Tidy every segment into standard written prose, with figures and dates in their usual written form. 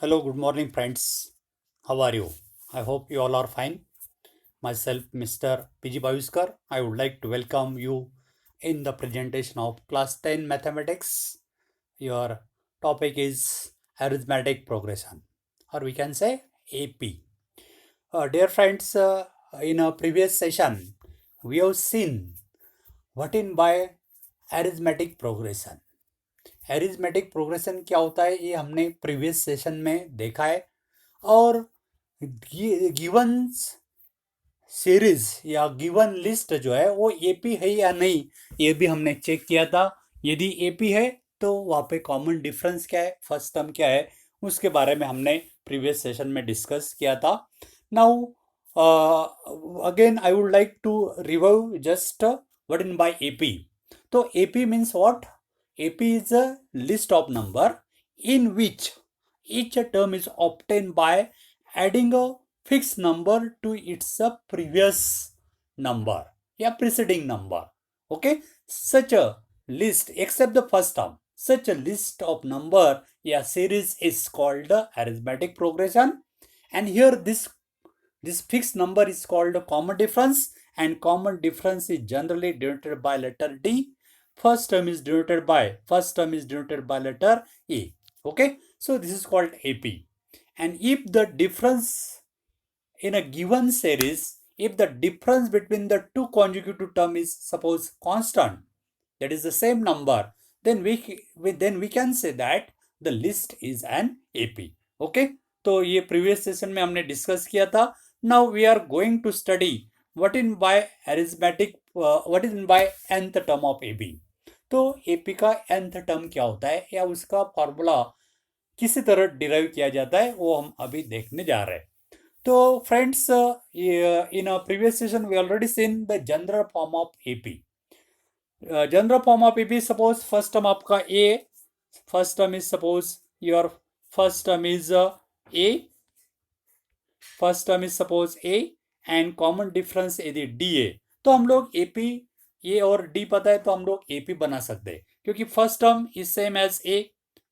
Hello, good morning, friends. How are you? I hope you all are fine. Myself, Mr. PG Bhaviskar, I would like to welcome you in the presentation of Class 10 Mathematics. Your topic is Arithmetic Progression, or we can say AP. Dear friends, in a previous session, we have seen what in by arithmetic progression. Arithmetic progression क्या होता है ये हमने previous session में देखा है और given series या गिवन लिस्ट जो है वो एपी है या नहीं ये भी हमने चेक किया था। यदि एपी है तो वहाँ पे कॉमन डिफरेंस क्या है, फर्स्ट टर्म क्या है, उसके बारे में हमने प्रीवियस सेशन में डिस्कस किया था। Now again I would like to review just what in by AP. तो AP means what? AP is a list of number in which each term is obtained by adding a fixed number to its previous number या preceding number. Okay, such a list except the first term, such a list of number या series is called arithmetic progression. And here this fixed number is called a common difference, and common difference is generally denoted by letter D. First term is denoted by letter E. Okay, so this is called AP. And if the difference in a given series, if the difference between the two consecutive term is suppose constant, that is the same number, then we can say that the list is an AP. Okay, तो ये previous session में हमने discuss किया था। Now we are going to study what in by arithmetic, what is in by nth term of AP. तो AP का nth term क्या होता है या उसका फॉर्मूला किसी तरह डिराइव किया जाता है वो हम अभी देखने जा रहे हैं। तो friends, in a previous session we already seen the general form of AP. General form of AP, suppose first term आपका A, first term is suppose your first term is A, first term is suppose A and common difference यदि D A, तो हम लोग AP ए और D पता है तो हम लोग एपी बना सकते हैं क्योंकि first term is same as A.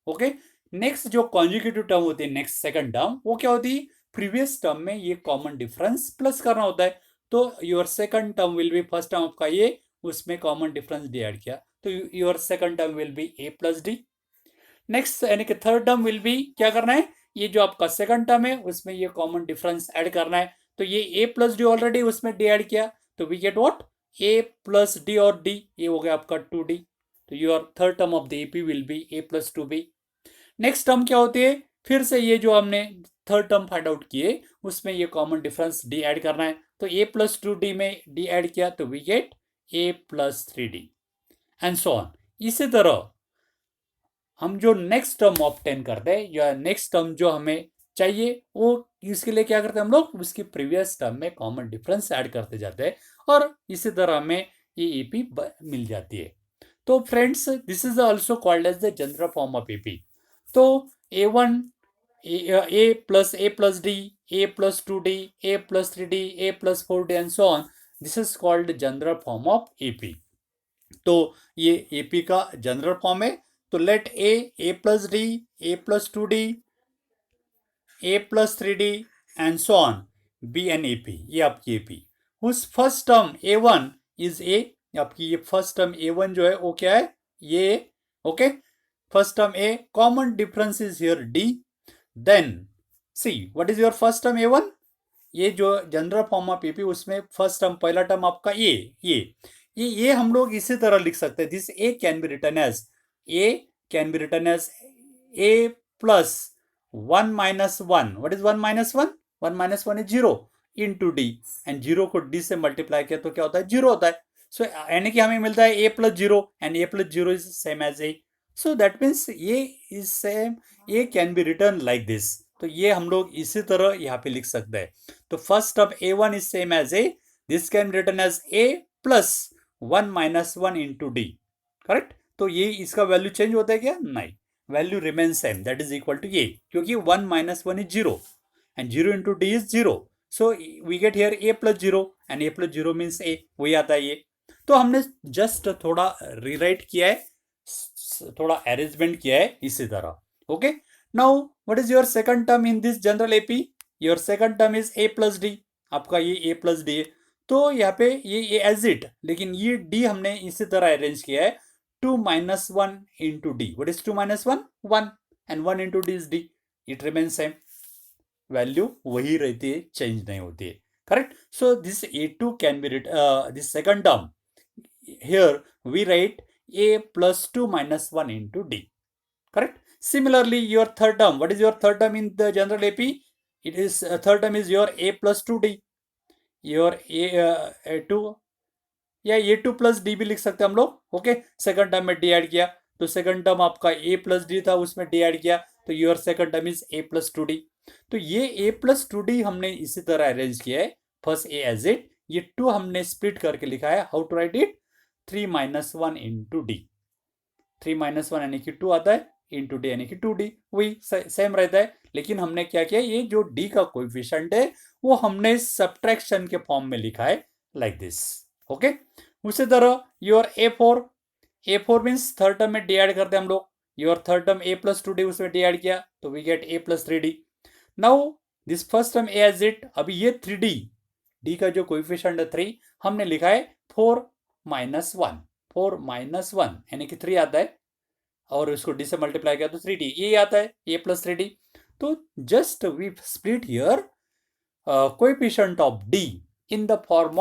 Okay, next जो कॉन्जुगेटिव टर्म होती है, नेक्स्ट सेकंड टर्म, वो क्या होती है? प्रीवियस टर्म में ये कॉमन डिफरेंस प्लस करना होता है। तो your second term will be first term आपका ये, उसमें कॉमन डिफरेंस डी ऐड किया तो your second term will be A plus D. Next यानी कि थर्ड टर्म विल बी क्या करना है, ये जो आपका सेकंड टर्म है उसमें ये कॉमन डिफरेंस ऐड करना है। तो ये ए प्लस डी ऑलरेडी उसमें डी ऐड किया तो we get what, A plus D और डी, ये हो गया आपका 2d। तो your third term of the AP will be A plus 2b। Next term क्या होती है, फिर से ये जो हमने थर्ड टर्म फाइंड आउट किए उसमें ये कॉमन डिफरेंस डी ऐड करना है। तो ए प्लस 2d में डी ऐड किया तो we get A plus 3d and so on. इसी तरह हम जो नेक्स्ट टर्म ऑब्टेन करते हैं या नेक्स्ट टर्म जो हमें चाहिए वो इसके लिए क्या करते हैं हम लोग, उसकी प्रीवियस टर्म में कॉमन डिफरेंस ऐड करते जाते हैं और इसी तरह हमें ये एपी मिल जाती है। तो friends, this is also called as the general form of AP. तो a1 a plus d, a plus 2d, a plus 3d, a plus 4d and so on, this is called general form of AP। तो ये AP का general form है। तो late a plus d, a plus 2d, a plus 3d and so on be an AP। ये आपकी AP whose first term a1 is a, आपकी ये first term a1 जो है वो क्या है, ये। Okay, first term a, common difference is here d, then see what is your first term a1, ये जो जनरल फॉर्म ऑफ एपी उसमें फर्स्ट टर्म पहला टर्म आपका ये हम लोग इसी तरह लिख सकते हैं। This A can be written as A plus 1 minus 1, what is 1 minus 1, 1 minus 1 is 0 into D, and zero को डी से मल्टीप्लाई किया तो क्या होता है, जीरो होता है। सो यानी कि हमें मिलता है A plus zero and A plus zero is same as A. So that means ये is same, A can be written like this. तो ये हम लोग इसी तरह यहाँ पे लिख सकते हैं। तो first term a1 is same as A, this can be written as a plus 1 minus 1 into D, correct. तो ये इसका वैल्यू चेंज होता है क्या, नहीं, value remain same, that is equal to ये, क्योंकि 1 minus 1 is 0 and 0 into D is 0। So we get here a plus 0 and a plus 0 means a, वही आता है ये। तो हमने जस्ट थोड़ा रीराइट किया है, थोड़ा अरेंजमेंट किया है इसी तरह। Okay, now what is your second term in this general AP? Your second term is A plus D, आपका ये ए प्लस डी है। तो यहाँ पे ये एज इट, लेकिन ये डी हमने इसी तरह अरेंज किया है, 2 minus 1 into d. What is 2 minus 1? 1. And 1 into d is d. It remains same. Value वही रहती है, चेंज नहीं होती है, correct? So this a2 can be this second term here we write a plus 2 minus 1 into d, correct? Similarly, your third term, what is your third term in the general AP? It is third term is your a plus 2d, your a2 या ए two plus D भी लिख सकते हैं हम लोग। Okay, second term में D add किया तो सेकंड टर्म आपका ए प्लस डी था, उसमें डी ऐड किया तो your second term is A plus two D. तो ये ए प्लस टू डी हमने इसी तरह अरेंज किया है, फर्स्ट ए एज इट, ये टू हमने स्प्लिट करके लिखा है। How to write it? 3 minus 1 into d, 3 minus 1 यानी कि 2 आता है, इंटू डी यानी कि 2d, वही सेम रहता है। लेकिन हमने क्या किया, ये जो d का कोएफिशिएंट है वो हमने सब्ट्रैक्शन के फॉर्म में लिखा है, लाइक दिस। ओके, उसी तरह your A four means third term में डी ऐड करते हैं हम लोग। Your third term A plus 2d, उसमें डी ऐड किया तो we get A plus 3d। Now this first term A as it, अभी ये 3d, डी का जो कोएफिशिएंट है 3, हमने लिखा है 4 minus 1, 4 minus 1 यानी कि 3 आता है, और उसको डी से मल्टीप्लाई किया तो 3d, ये आता है, a plus 3d। तो just we split here coefficient of d in the form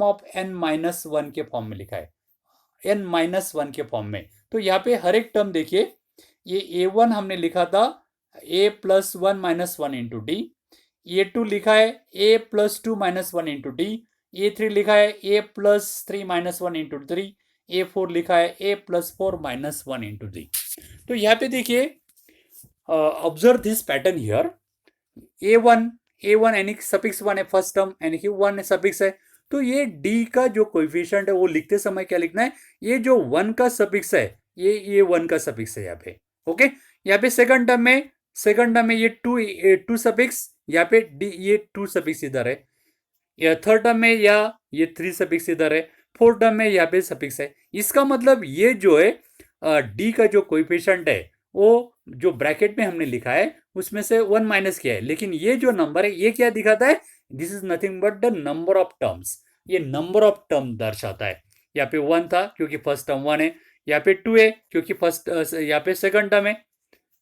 of n minus 1 के फॉर्म में लिखा है, n minus 1 के फॉर्म में। तो यहाँ पे हर एक टर्म देखिए, ये a1 हमने लिखा था a plus 1 minus 1 into d, a2 लिखा है a plus 2 minus 1 into d, a3 लिखा है a plus 3 minus 1 into 3, a4 लिखा है a plus 4 minus 1 into 3। तो यहाँ पे देखिए, observe this pattern here, a1 यानी कि सफिक्स 1 है, फर्स्ट टर्म यानी कि 1 सफिक्स है। तो ये d का जो कोएफिशिएंट है वो लिखते समय क्या लिखना है, ये जो 1 का सफिक्स है, ये 1 का सफिक्स है यहाँ पे। ओके, यहाँ पे सेकंड टर्म में ये 2 सफिक्स, यहाँ पे d ये 2 सफिक्स इधर है, या थर्ड टर्म में या ये 3 सफिक्स इधर है, फोर्थ टर्म में यहाँ पे सफिक्स है। इसका मतलब ये जो है डी का जो कोएफिशिएंट है वो जो ब्रैकेट में हमने लिखा है उसमें से 1 माइनस किया है, लेकिन ये जो नंबर है ये क्या दिखाता है, this is nothing but the number of terms, ये नंबर ऑफ टर्म दर्शाता है। यहाँ पे 1 था क्योंकि फर्स्ट टर्म 1 है, यहाँ पे 2 है क्योंकि यहाँ पे सेकंड टर्म है।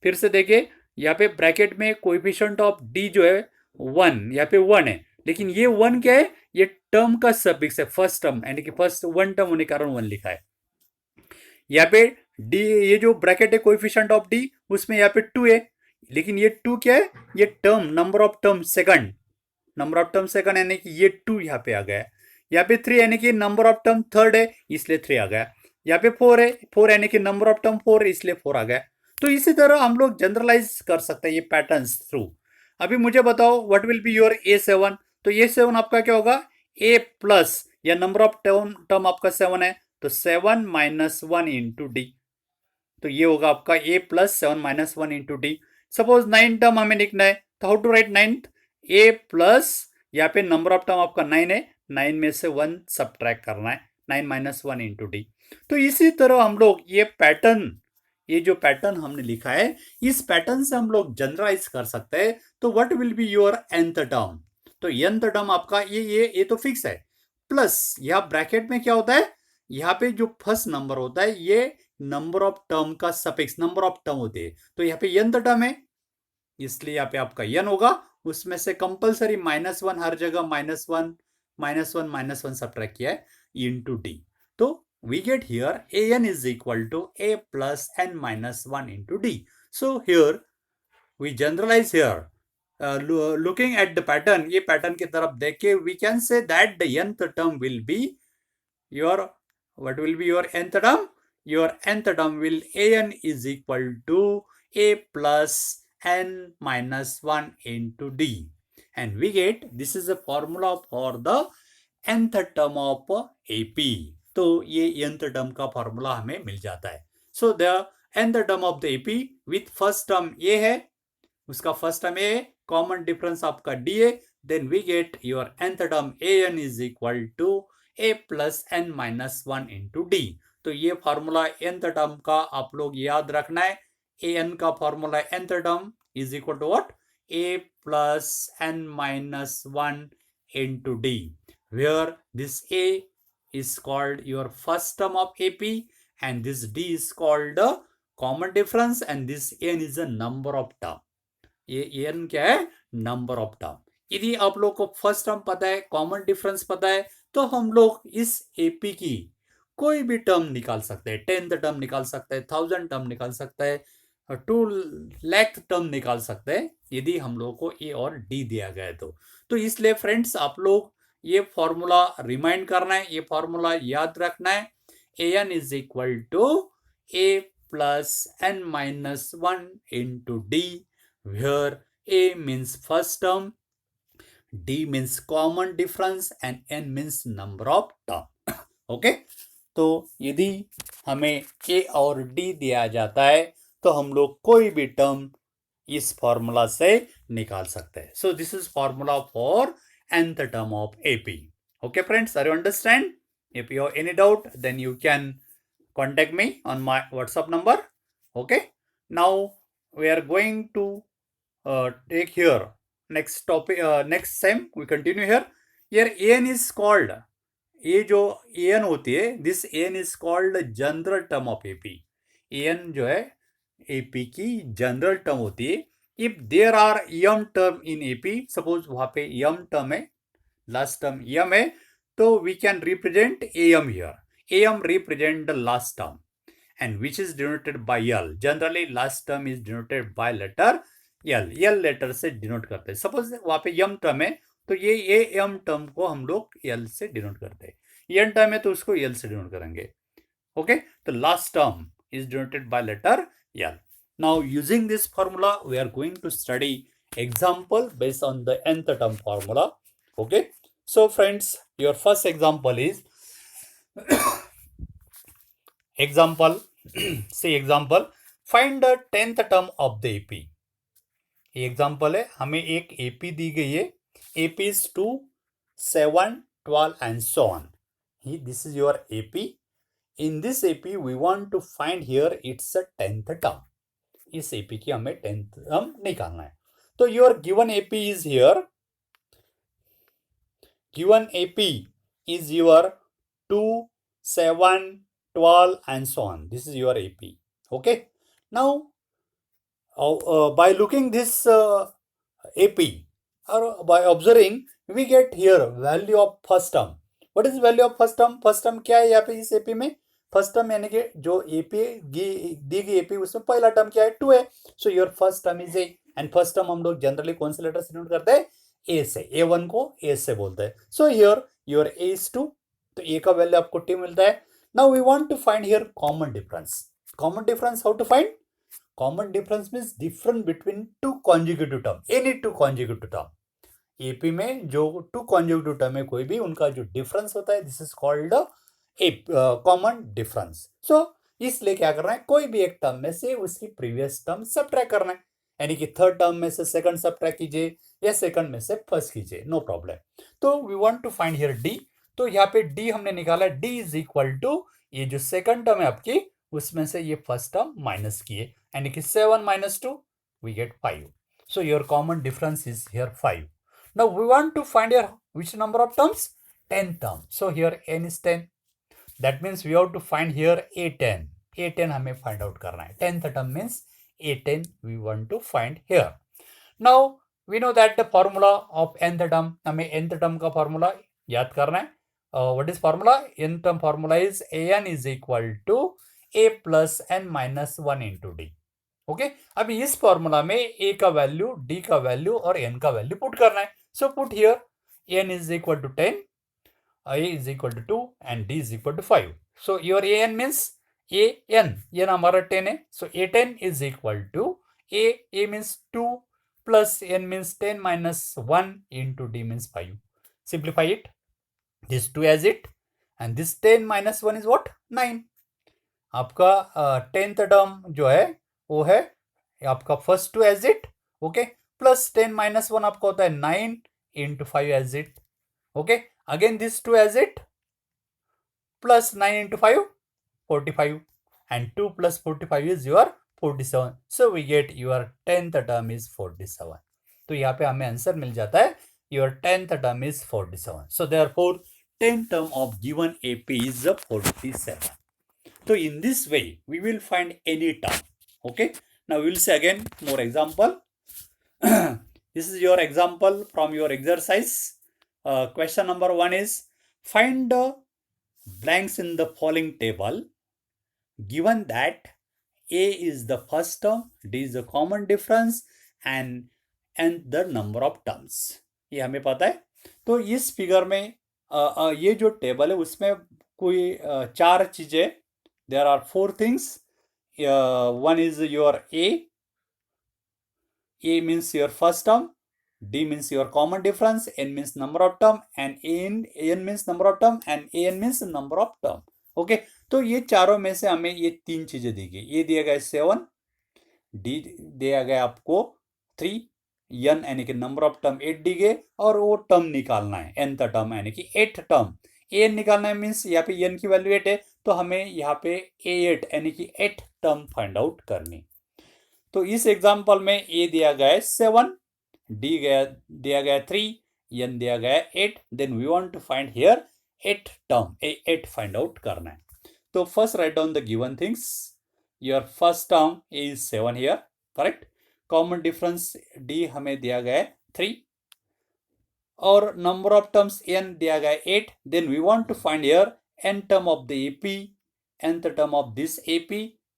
फिर से देखिए, यहाँ पे ब्रैकेट में कोएफिशिएंट ऑफ डी जो है 1, यहाँ पे 1 है, लेकिन ये 1 क्या है, ये टर्म का सफिक्स है, फर्स्ट टर्म यानी कि फर्स्ट 1 टर्म होने के कारण 1 लिखा है। यहाँ पे डी, ये जो ब्रैकेट है कोएफिशिएंट ऑफ डी, उसमें यहाँ पे 2 है, लेकिन ये 2 क्या है, ये term, number of term second, यानी कि ये 2 यहाँ पे आ गया। यहाँ पे 3 यानी कि नंबर ऑफ टर्म थर्ड है, इसलिए 3 आ गया। यहाँ पे 4 है, 4 यानी कि नंबर ऑफ टर्म 4 है, इसलिए 4 आ गया। तो इसी तरह हम लोग जनरलाइज कर सकते हैं ये पैटर्न्स थ्रू। अभी मुझे बताओ what will be your a7? तो a7 आपका क्या होगा, a प्लस, या नंबर ऑफ टर्म आपका 7 है तो 7 minus 1 into d, तो ये होगा आपका a plus 7 minus 1 into d। Suppose 9 term हमें लिखना है तो how to write 9th, a plus, यहाँ पे नंबर ऑफ टर्म आपका 9 है, 9 में से 1 सब्ट्रैक्ट करना है, 9 minus 1 into d। तो इसी तरह हम लोग ये जो पैटर्न हमने लिखा है, इस पैटर्न से हम लोग जनरलाइज कर सकते हैं। तो what will be your nth term? तो nth टर्म आपका ये तो फिक्स है, प्लस यहाँ ब्रैकेट में क्या होता है, यहाँ पे जो फर्स्ट नंबर होता है ये नंबर ऑफ टर्म का सफिक्स, नंबर ऑफ टर्म होते हैं। तो यहाँ पे nth टर्म है, इसलिए यहाँ पे आपका n होगा, उसमें से कंपलसरी -1 हर जगह -1 सब्ट्रैक्ट किया है इनटू d। तो we get here an is equal to a plus n minus 1 into d. So here we generalize here, looking at the pattern, ये pattern की तरफ देख के we can say that the nth term will be your, what will be your nth term? Your nth term will an is equal to a plus n minus 1 into d, and we get, this is a formula for the nth term of AP। तो ये nth term का formula हमें मिल जाता है। So the nth term of the AP with first term A है, उसका first term A, common difference आपका डी है, then we get your nth term an is equal to a plus n minus 1 into D. तो ये formula nth term का आप लोग याद रखना है, an का formula nth term is equal to what, a plus n minus 1 into d, where this a is called your first term of AP and this d is called the common difference and this n is the number of term. ये n क्या है, number of term. यदि आप लोग को first term पता है, common difference पता है, तो हम लोग इस एपी की कोई भी टर्म निकाल सकते हैं. 10th टर्म निकाल सकते हैं, 1000 टर्म निकाल सकते हैं, 2 लाख टर्म निकाल सकते हैं, यदि हम लोग को ए और डी दिया गया है तो इसलिए फ्रेंड्स आप लोग ये फॉर्मूला रिमाइंड करना है, ये फॉर्मूला याद रखना है. A N is equal to A plus N minus 1 into D, where A means first term, D means common difference and N means number of term. Okay? तो यदि हमें A और D दिया जाता है तो हम लोग कोई भी टर्म इस फॉर्मूला से निकाल सकते हैं. So this is formula for nth term of AP. Okay friends, are you understand? If you have any doubt, then you can contact me on my WhatsApp number. Okay? Now we are going to take here next topic, next same we continue here. An is called, ये जो an होती है, this an is called general term of AP. an जो है AP की general term होती है. If there are M term in AP, suppose वहां पे यम टर्म है, लास्ट टर्म यम है, तो we can represent M here. M represent the last term and which is denoted by L. Generally last term is denoted by letter L. L letter से denote करते हैं. Suppose वहां पे M term है तो ये एम टर्म को हम लोग L से डिनोट करते हैं. एन टर्म है तो उसको L से डिनोट करेंगे. ओके, तो last term is denoted by letter L. Now using this formula we are going to study example based on the nth term formula. Okay, so friends, your first example is example. See example, find the 10th term of the AP. Example है, हमें एक AP दी गई है. AP is 2, 7, 12 and so on. This is your AP. In this AP we want to find here its a 10th term. इस AP की हमें 10th term निकालना है. तो your given AP is here. Given AP is your 2, 7, 12 and so on. This is your AP. Okay, now by looking this AP or by observing we get here value of first term. What is value of first term? First term क्या है यहाँ पे इस AP में? First term यानी कि जो AP दी गई AP उसमें पहला टर्म क्या है, 2 है. So your first term is A and first term हम लोग जनरली कौन से लेटर से डिनोट करते हैं, A से. A1 को A से बोलते हैं. So here your A is 2, तो A का वैल्यू आपको 2 मिलता है. Now we want to find here common difference. Common difference, how to find? Common difference means difference between two consecutive term. Any two consecutive term. AP में जो two consecutive term है कोई भी, उनका जो difference होता है, this is called common difference. So इसलिए क्या करना है, कोई भी एक टर्म में से उसकी प्रीवियस टर्म सब्ट्रैक्ट करना है. यानी कि थर्ड टर्म में से सेकंड सब्ट्रैक्ट कीजिए या सेकंड में से फर्स्ट कीजिए, नो प्रॉब्लम. तो we want to find here D. तो यहाँ पे D हमने निकाला, D इज इक्वल टू ये जो सेकंड टर्म है आपकी उसमें से ये फर्स्ट टर्म माइनस किए, यानी कि 7 minus 2 we get 5. So your common difference is here 5. Now we want to find here which number of terms, 10 terms. So here n is 10. That means we have to find here A10. A10 हमें find out करना है. 10th term means A10 we want to find here. Now we know that the formula of nth term, हमें nth term का formula याद करना है. What is formula? Nth term formula is an is equal to a plus n minus 1 into d. Okay, अभी इस formula में a का value, d का वैल्यू और n का वैल्यू पुट करना है. So put here n is equal to 10, a is equal to 2 and d is equal to 5. So your an means an हमारा 10 है. So a10 is equal to a means 2 plus n means 10 minus 1 into d means 5. Simplify it. This 2 as it and this 10 minus 1 is what, 9. आपका 10th term जो है वो है आपका first 2 as it. Okay, plus 10 minus 1 आपका होता है 9 into 5 as it. Okay, again this 2 as it plus 9 into 5 45 and 2 plus 45 is your 47. So we get your 10th term is 47. तो यहाँ पे हमें आंसर मिल जाता है your 10th term is 47. So therefore 10th term of given AP is 47. So in this way we will find any term. Okay. Now we will say again more example. This is your example from your exercise. Question number 1 is find the blanks in the following table given that A is the first term, D is the common difference and the number of terms. ये हमें पता है. तो इस figure में ये जो table है उसमें कोई चार चीजें, there are four things. One is your A means your first term, D means your common difference, N means number of term and N means number of term and An means number of term. Okay तो ये चारों में से हमें ये तीन चीजें दी गई. ये दिया गया 7, डी दिया गया आपको 3, एन यानी कि नंबर ऑफ टर्म 8 दी गए और वो टर्म निकालना है nth टर्म यानी कि 8th टर्म. एन निकालना है मीन्स यहाँ पे एन की वैल्यू 8 है तो हमें यहाँ पे A8 यानी कि 8th टर्म फाइंड आउट करनी. तो इस एग्जांपल में ए दिया गया है 7, डी दिया गया 3, एन दिया गया 8. Then we want to find here 8th term, 8 find out करना है. तो first write down the given things. Your first term is 7 here, correct. Common difference D हमें दिया गया 3 और नंबर ऑफ टर्म्स एन दिया गया 8. Then we want to find here n term of the AP, nth term of this AP,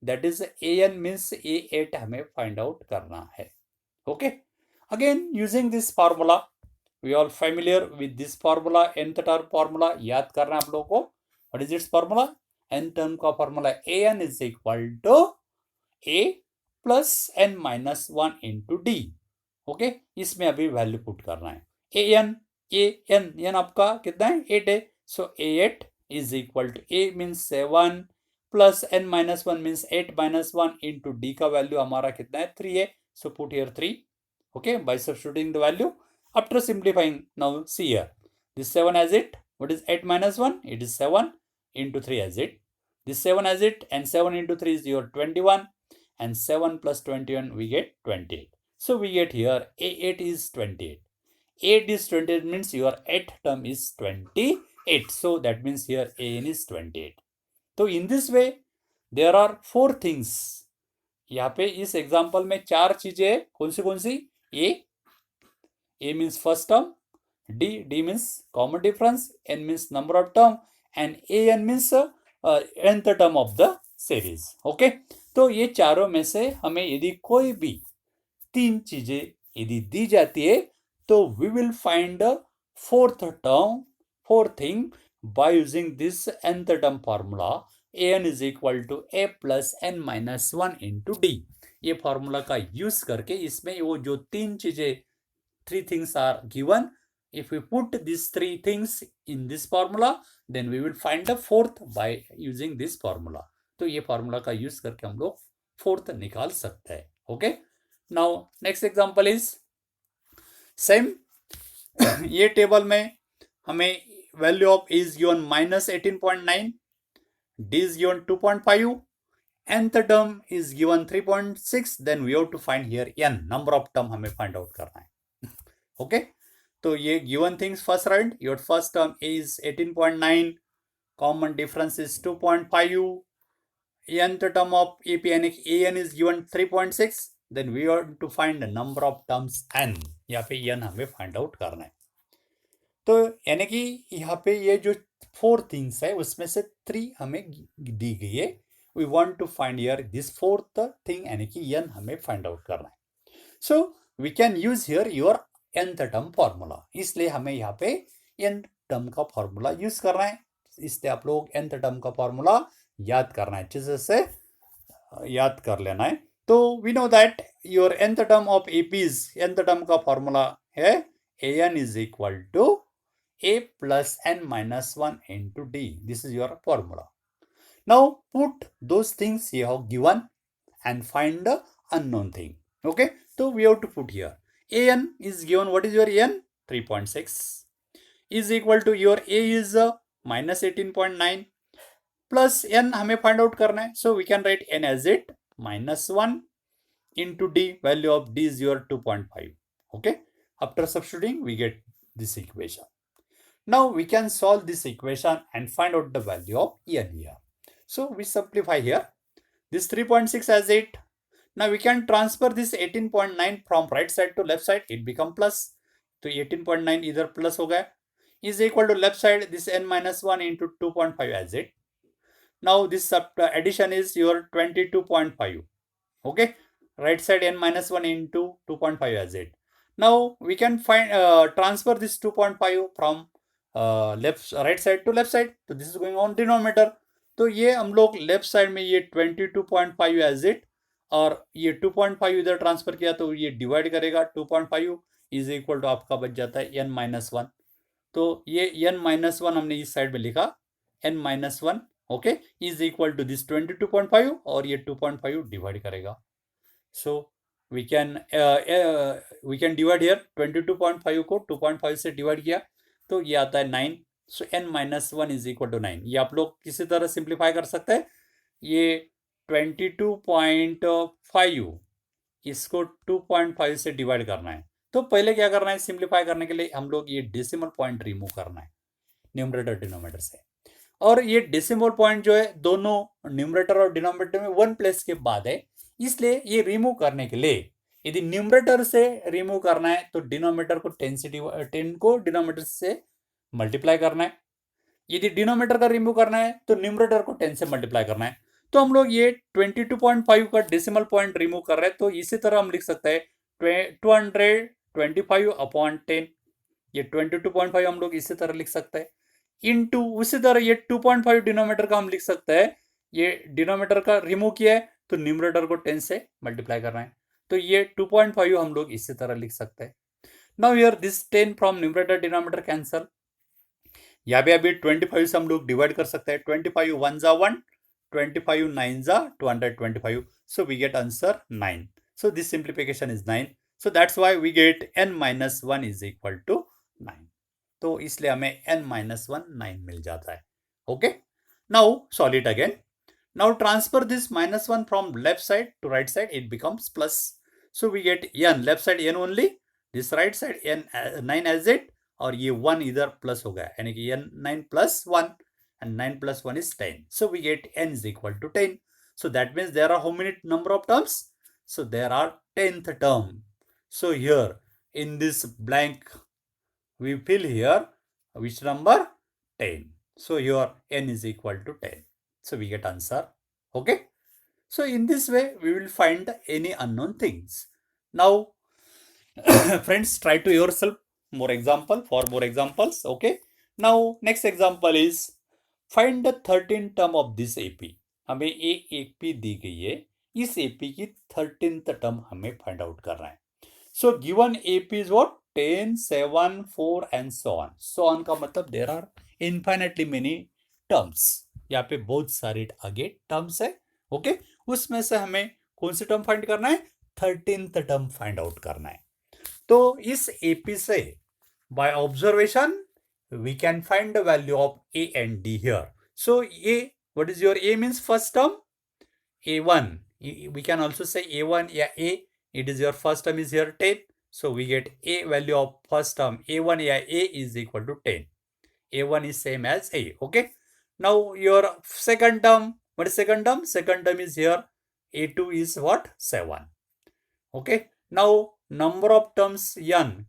that is an means A8 हमें find out करना है. Okay. Again using this formula, we all familiar with this formula, nth term formula याद करना आप लोगों को. What is its formula? n term का formula an is equal to a plus n minus 1 into d. Okay. इसमें अभी value put करना है. an आपका कितना है 8 है. So A8 is equal to A means 7 plus n minus 1 means 8 minus 1 into D का वैल्यू हमारा कितना है 3 है. So put here 3. Okay, by substituting the value. After simplifying, now see here. This 7 has it. What is 8 minus 1? It is 7 into 3 has it. This 7 has it and 7 into 3 is your 21 and 7 plus 21 we get 28. So we get here A8 is 28. 8 is 28 means your 8th term is 28. So that means here an is 28. So in this way there are 4 things. यहाँ पे इस example में 4 चीजें कौन सी A means first term, D means common difference, N means number of term and An means nth term of the series. Okay, तो ये चारों में से हमें यदि कोई भी 3 चीजें यदि दी जाती है तो we will find the fourth thing by using this nth term formula. An is equal to a plus n minus 1 into d. ये फॉर्मूला का यूज करके इसमें वो जो 3 चीजें 3 things are given. If we put these 3 things in this formula, then we will find the fourth by using this formula. तो ये formula का यूज करके हम लोग फोर्थ निकाल सकते हैं. ओके. Now next example is same. ये टेबल में हमें value of A is given minus 18.9, D is given 2.5, nth term is given 3.6. then we have to find here n number of term हमें find out करना है. Okay. तो ये given things first right. Your first term is 18.9, common difference is 2.5, nth term of AP यानी कि an is given 3.6. then we have to find the number of terms n. यहाँ पे n हमें find out करना है. तो यानी कि यहाँ पे ये जो 4 थिंग्स है उसमें से 3 हमें दी गई है. We want to find here this fourth thing यानी कि n हमें फाइंड आउट करना है. So we can use here your nth term formula. इसलिए हमें यहाँ पे n टर्म का फॉर्मूला यूज करना है. इसलिए आप लोग nth टर्म का फॉर्मूला याद करना है, अच्छे से याद कर लेना है. तो we know that your nth term of AP's nth term का फॉर्मूला है an is equal to a plus n minus 1 into d. This is your formula. Now put those things you have given and find the unknown thing. Okay, so we have to put here an is given. What is your n? 3.6 is equal to your a is minus 18.9 plus n हमें find out करना है. So we can write n as it minus 1 into d. Value of d is your 2.5. Okay. After substituting, we get this equation. Now we can solve this equation and find out the value of n here. So we simplify here. This 3.6 as 8. Now we can transfer this 18.9 from right side to left side. It become plus. So 18.9 either plus हो गया is equal to left side this n minus 1 into 2.5 as it. Now this addition is your 22.5. Okay, right side n minus 1 into 2.5 as it. Now we can find transfer this 2.5 from right side to left side. So this is going on denominator. तो ये हम लोग left side में ये 22.5 as it और ये 2.5 इधर transfer किया तो ये डिवाइड करेगा 2.5 इज इक्वल टू आपका बच जाता है n माइनस 1. तो ये n माइनस 1 हमने इस साइड में लिखा n minus 1 okay is equal to this 22.5 और ये 2.5 डिवाइड करेगा. So we can divide here 22.5 को 2.5 से डिवाइड किया तो ये आता है 9. सो n minus 1 is equal to 9. ये आप लोग किसी तरह सिंप्लीफाई कर सकते हैं. ये 22.5 इसको 2.5 से डिवाइड करना है. तो पहले क्या करना है सिंप्लीफाई करने के लिए हम लोग ये डेसिमल पॉइंट रिमूव करना है न्यूमरेटर डिनोमिनेटर से. और ये डेसिमल पॉइंट जो है दोनों न्यूमरेटर और डिनोमिनेटर में वन प्लेस के बाद है. इसलिए ये रिमूव करने के लिए यदि न्यूमरेटर से रिमूव करना है तो डिनोमिनेटर को 10 को डिनोमिनेटर से मल्टीप्लाई करना है. यदि डिनोमिनेटर का रिमूव करना है तो न्यूमरेटर को 10 से मल्टीप्लाई करना है. तो हम लोग ये 22.5 का डेसिमल पॉइंट रिमूव कर रहे हैं तो इसी तरह हम लिख सकते हैं 225 अपॉन 10. ये 22.5 हम लोग इसी तरह लिख सकते हैं इनटू उसी तरह ये 2.5 डिनोमिनेटर का हम लिख सकते हैं. ये डिनोमिनेटर का रिमूव किया है तो न्यूमरेटर को 10 से मल्टीप्लाई करना है. तो ये 2.5 हम लोग इसी तरह लिख सकते हैं. Now here this 10 from numerator denominator cancel. यहाँ पे अभी 25 से हम लोग डिवाइड कर सकते हैं. 25 1 जा 1, 25 9 जा 225. So we get answer 9. So this simplification is 9. So that's why we get n minus 1 is equal to 9. तो इसलिए हमें n minus 1 9 मिल जाता है. Okay. Now solve it again. Now transfer this minus 1 from left side to right side. It becomes plus. So we get n left side n only. This right side n 9 as it. और ये 1 इधर plus हो गया यानी कि n 9 plus 1 and 9 plus 1 is 10. So we get n is equal to 10. So that means there are how many number of terms? So there are 10th term. So here in this blank we fill here which number? 10. So here n is equal to 10. So we get answer. Okay. So in this way we will find any unknown things. Now friends try to yourself more examples. Okay. Now next example is find the 13th term of this AP. हमें ये AP दी गई है. इस AP की 13th term हमें find out करना है. So given AP is what? 10, 7, 4 and so on. So on का मतलब there are infinitely many terms. यहाँ पे बहुत सारे आगे terms है. Okay. उसमें से हमें कौन सी term find करना है? 13th term find out करना है. तो इस AP से by observation we can find the value of A and D here. So A, what is your A means first term? A1. We can also say A1, yeah, A. It is your first term is here 10. So we get A value of first term A1, yeah, A is equal to 10. A1 is same as A. Okay. Now your second term, what is second term? Second term is here A2 is what? 7. Okay. Now number of terms n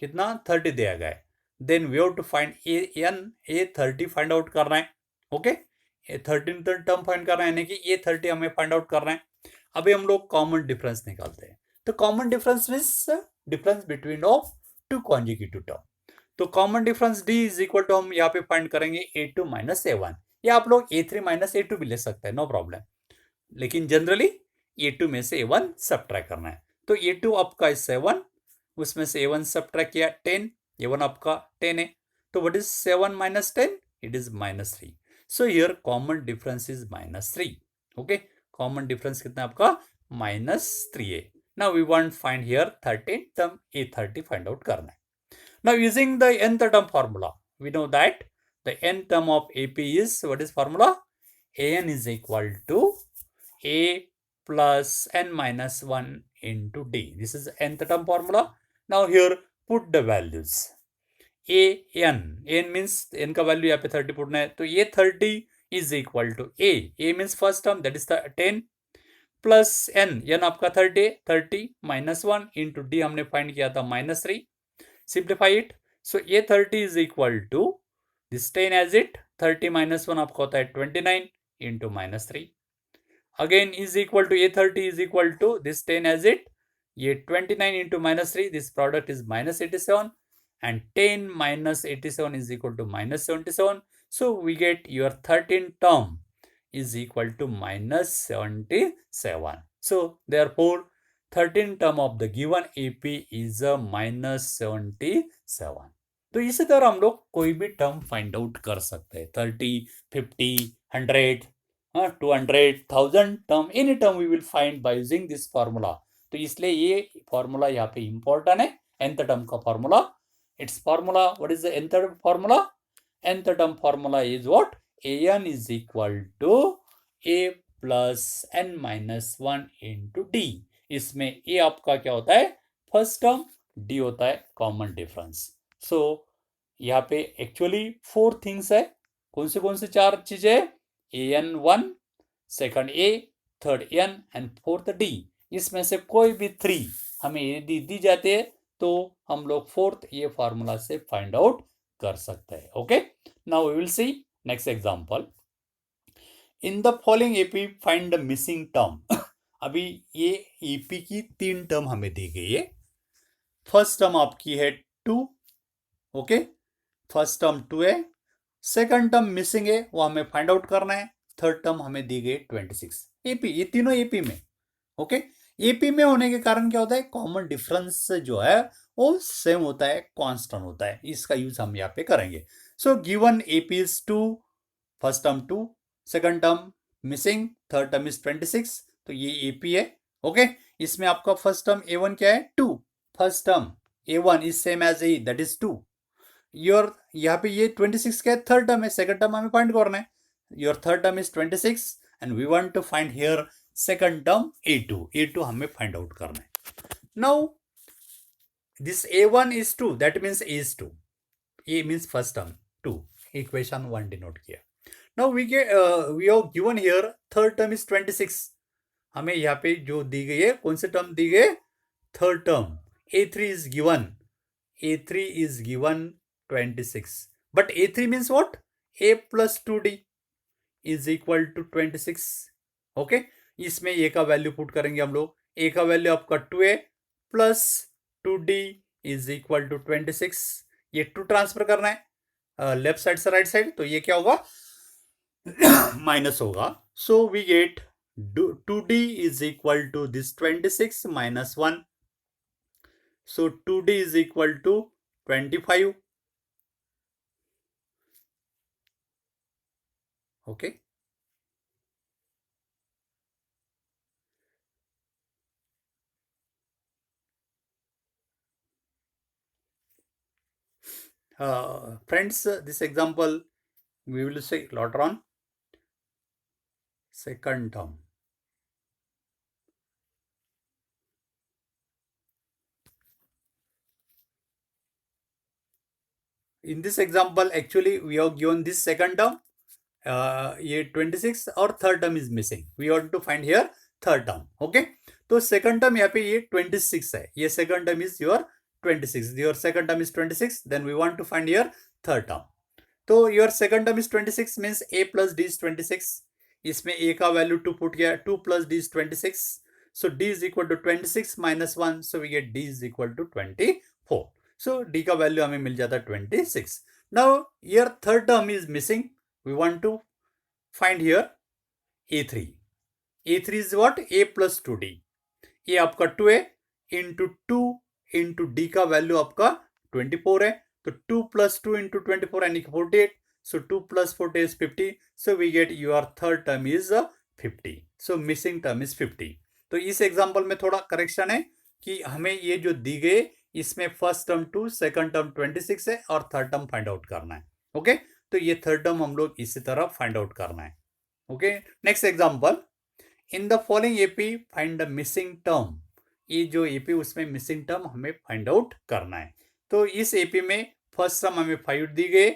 कितना 30 दिया गया है. Then we have to find A30 find out करना है. Okay. A13 term find करना है यानी कि A30 हमें फाइंड आउट करना है. अभी हम लोग कॉमन डिफरेंस निकालते हैं. तो common difference means difference between of two consecutive term. तो common difference D is equal to हम यहाँ पे फाइंड करेंगे A2 माइनस A1 या आप लोग A3 माइनस A2 भी ले सकते हैं. No problem. लेकिन जनरली A2 में से A1 सब्ट्रैक्ट करना है. तो A2 आपका 7 उसमें से A1 सब्ट्रैक्ट किया 10. A1 आपका 10 है. तो what is 7 minus 10? It is minus 3. So here common difference is minus 3. Okay. Common difference कितना आपका? माइनस 3 है. Now we want find here 13 term A30 find out करना है. Now using the nth term formula we know that the nth term of AP is what is formula? An is equal to A plus n minus 1 into d. This is nth term formula. Now here put the values. an means n का value यहाँ पे 30 पुटना है, तो ये 30 is equal to a means first term, that is the 10 plus n आपका 30 minus 1 into d हमने find किया था -3. Simplify it. So a30 is equal to this 10 as it, 30 minus 1 आपका होता है 29 into -3. Again is equal to a30 is equal to this 10 as it, ये 29 into -3, this product is -87, and 10 minus 87 is equal to -77. So we get your 13th term is equal to -77. So therefore 13th term of the given AP is a -77. तो इसी तरह हम लोग कोई भी term find out कर सकते हैं. 30, 50, 100, 200, 1000 term, any term we will find by using this formula. तो इसलिए ये फॉर्मूला यहाँ पे इंपॉर्टेंट है, nth टर्म का formula. Its formula, what is the nth term formula? Nth term formula is what? An is equal to a plus n minus 1 into d. इसमें a आपका क्या होता है? फर्स्ट टर्म, d होता है common difference. सो यहाँ पे एक्चुअली 4 थिंग्स है. कौन से 4 चीजें? an1, second a, third n and fourth d. इसमें से कोई भी 3 हमें यदि दी जाती है तो हम लोग फोर्थ ये फॉर्मूला से फाइंड आउट कर सकते हैं. ओके, now we will see next example. In the following AP find the missing term. अभी ये एपी की 3 टर्म हमें दी गई है. फर्स्ट टर्म आपकी है 2. ओके, फर्स्ट टर्म 2 है. सेकंड टर्म मिसिंग है, वो हमें फाइंड आउट करना है. थर्ड टर्म हमें दी गई 26. एपी, ये तीनों एपी में. ओके, एपी में होने के कारण क्या होता है? कॉमन डिफरेंस जो है वो सेम होता है, कांस्टेंट होता है. इसका यूज हम यहाँ पे करेंगे. So given AP is 2, first term 2, second term missing, third term is 26. तो ये एपी है. ओके, इसमें आपका फर्स्ट टर्म a1 क्या है? 2. First term a1 is same as a, that is 2. Your यहाँ पे ये 26 क्या है? थर्ड टर्म है. सेकंड टर्म हमें फाइंड करना है. Your third term is 26 and we want to find here second term a2 हमें फाइंड आउट करना है. Now this a1 is 2, that means a is 2. a means first term 2, equation 1 denote किया. Now we have given here third term is 26. हमें यहाँ पे जो दी गई है, कौन से टर्म दी गई? Third term a3 is given. a3 is given 26. But a3 means what? a plus 2d is equal to 26. Okay, इसमें a का वैल्यू पुट करेंगे हम लोग. a का वैल्यू आपका 2a plus 2d is equal to 26. ये 2 transfer करना है लेफ्ट साइड से राइट साइड, तो ये क्या होगा? माइनस होगा. So we get 2d is equal to this 26 minus 1. So 2d is equal to 25. Okay, friends, this example we will say later on. Second term, in this example actually we have given this second term, ये 26 और third term is missing. We want to find here third term. Okay, तो second term यहाँ पे ये 26 है. ये second term is your 26. Your second term is 26. Then we want to find here third term. तो your second term is 26 means a plus D is 26. इसमें a का value 2 put किया, 2 plus D is 26. So d is equal to 26 minus 1. So we get d is equal to 24. So d का value हमें मिल जाता है 26. Now your third term is missing. We want to find here a3. a3 is what? a plus 2d. ये आपका 2a into 2 into d का value आपका 24 है. तो 2 plus 2 into 24 यानी कि 48. So 2 plus 40 is 50. So we get your third term is 50. So missing term is 50. तो इस एग्जाम्पल में थोड़ा करेक्शन है कि हमें ये जो दी गई इसमें फर्स्ट टर्म 2, सेकंड टर्म 26 है और थर्ड टर्म फाइंड आउट करना है. ओके, तो ये थर्ड टर्म हम लोग इसी तरह फाइंड आउट करना है. Okay, next example. In the following AP find the missing term. ये जो एपी उसमें मिसिंग टर्म हमें फाइंड आउट करना है। तो इस एपी में फर्स्ट टर्म हमें 5 दी गई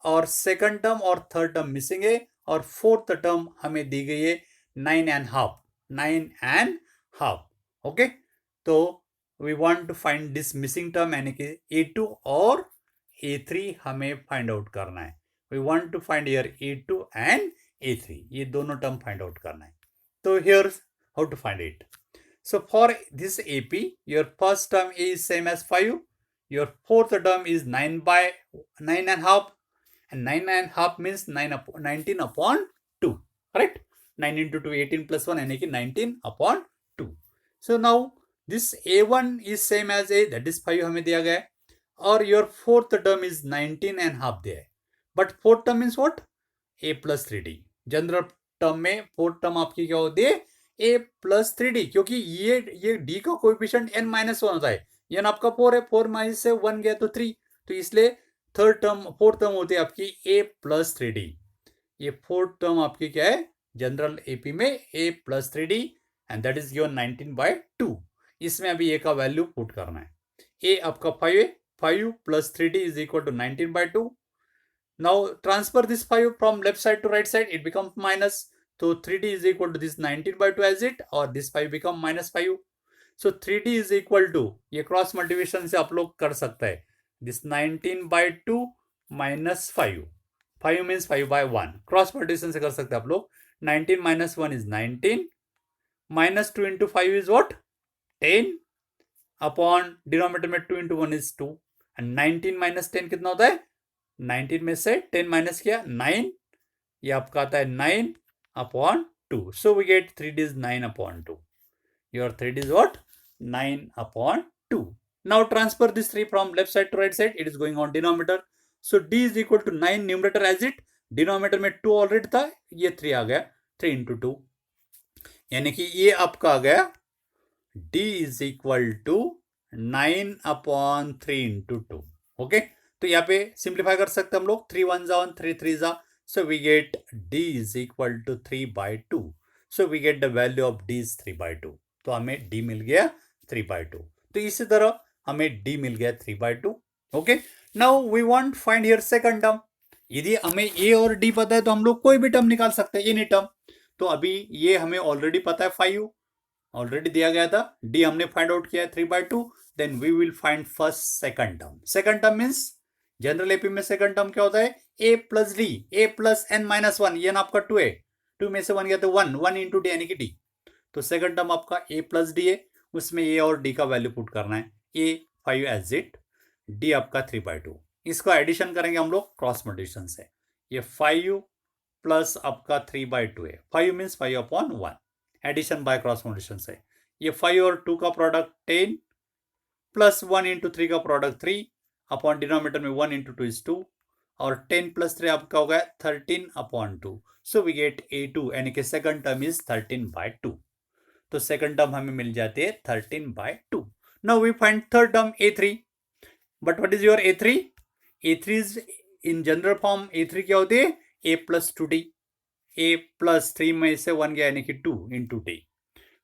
और सेकंड टर्म और थर्ड टर्म मिसिंग है और फोर्थ टर्म हमें दी गई है 9.5, 9.5। ओके, तो we want to find this missing term यानी कि A2 और A3 हमें फाइंड आउट करना है। We want to find here A2 and A3, ये दोनों टर्म फाइंड आउट करना है। तो here how to find it. So for this AP, your first term is same as 5. Your fourth term is 9 by 9.5. And 9.5 means 19 upon 2. Correct? 9 into 2, 18 plus 1, and 19 upon 2. So now this A1 is same as A, that is 5 हमें दिया गया है. और your fourth term is 19.5 दिया है. But fourth term means what? A plus 3D. General term में fourth term आपकी क्या होती है? A प्लस 3D, क्योंकि ये D का कोएफिशिएंट n-1 होता है। n आपका 4 है, 4 माइनस से 1 गया तो 3, तो इसलिए फोर्थ टर्म होती है आपकी A प्लस 3D। ये फोर्थ टर्म आपकी क्या है जनरल एपी में? A plus 3D and that is given 19/2। इसमें अभी A का वैल्यू पुट करना है। A आपका 5 है, 5 plus 3D is equal to 19/2। Now transfer this 5 from left side to right side, it becomes minus. So 3D is equal to this 19/2 as it, or this 5 become -5. So 3D is equal to, ये cross multiplication से आप लोग कर सकते हैं, this 19/2 minus 5. 5 means 5/1. Cross multiplication से कर सकते हैं आप लोग। 19 minus 1 is 19. Minus 2 into 5 is what? 10 upon denominator में 2 into 1 is 2. And 19 minus 10 कितना होता है? 19 में से 10 माइनस किया 9, ये आपका आता है 9/2. So we get 3D is 9/2. Your 3D is what? 9/2. Now transfer this 3 from left side to right side. It is going on denominator. So D is equal to 9 numerator as it. Denominator में 2 already था, ये 3 आ गया, 3 into 2, यानी कि ये आपका आ गया D is equal to 9/3 into 2. Okay, तो यहाँ पे सिंप्लीफाई कर सकते हैं हम लोग, 3 1 जा 1, 3 3 जा, so we get D is equal to 3/2. So we get the value of D is 3/2. तो हमें D मिल गया 3/2. तो इसी तरह हमें D मिल गया 3/2. Okay, now we want find here second term. यदि हमें A और D पता है तो हम लोग कोई भी टर्म निकाल सकते हैं, एनी टर्म। तो अभी ये हमें ऑलरेडी पता है, 5 ऑलरेडी दिया गया था, D हमने फाइंड आउट किया है 3/2. Then we will find first second term. Second term means general AP में सेकंड टर्म क्या होता है? A plus D, A plus n-1, ये ना आपका 2 है, 2 में से 1 गया तो 1, 1 इंटू D यानी कि D। तो सेकंड टर्म आपका A प्लस D है, उसमें A और D का वैल्यू पुट करना है। A 5 एज इट, D आपका 3/2। इसको एडिशन करेंगे हम लोग क्रॉस मल्टीप्लिकेशन से। ये 5 प्लस आपका 3/2 है, 5 means 5/1, addition by cross multiplication से। ये 5 और 2 का प्रोडक्ट 10 प्लस 1 इंटू 3 का प्रोडक्ट 3 अपॉन डिनोमिनेटर में 1 इंटू 2 इज 2, और 10 प्लस 3 आपका हो गया 13/2. सो वी गेट A2 यानी कि सेकंड टर्म इज 13/2. तो सेकंड टर्म हमें मिल जाती है 13/2. Now we find third term A3. But what is your A3? A3 is in general form. A3 क्या होती है? A plus 2D, A plus 3 में से 1 गया यानी कि 2 into D.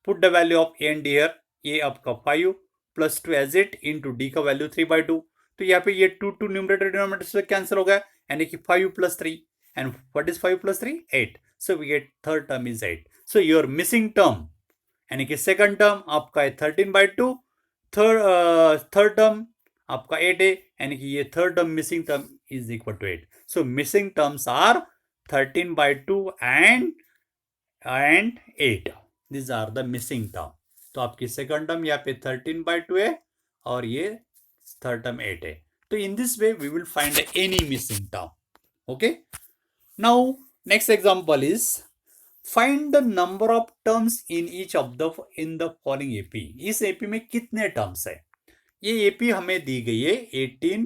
Put the value of A and D here. A आपका 5 plus 2 as it into D का वैल्यू 3/2. तो यहाँ पे ये 2 न्यूमरेटर डिनोमिनेटर से कैंसिल हो गया, यानी कि 5 plus 3, and what is 5 plus 3? 8. So we get third term is 8. So your missing term यानी कि सेकंड टर्म आपका है 13/2, थर्ड टर्म आपका 8 है, यानी कि ये third term missing term is equal to 8. So missing terms are 13/2 and 8. This are the missing term. तो आपकी सेकंड टर्म यहाँ पे 13/2 है और ये थर्ड टर्म 8 है. तो in this way we will find any missing term. Okay, now next example is find the number of terms in each of the in the following AP. इस AP में कितने टर्म्स है? ये AP हमें दी गई है 18,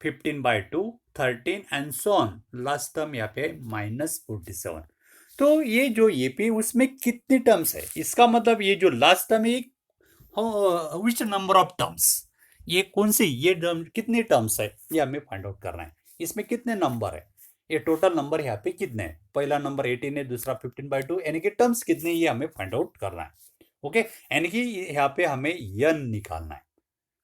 15/2, 13 and so on. Last term यहाँ पे -47. तो ये जो एपी उसमें कितने टर्म्स है, इसका मतलब ये जो लास्ट टर्म है विच नंबर ऑफ टर्म्स, ये कौन सी, ये कितने टर्म्स है, ये हमें फाइंड आउट करना है. इसमें कितने नंबर है, ये टोटल नंबर यहाँ पे कितने हैं, पहला नंबर 18 है, दूसरा 15/2, यानी कि टर्म्स कितने ये हमें फाइंड आउट करना है। ओके, यानी कि यहाँ पे हमें n निकालना है।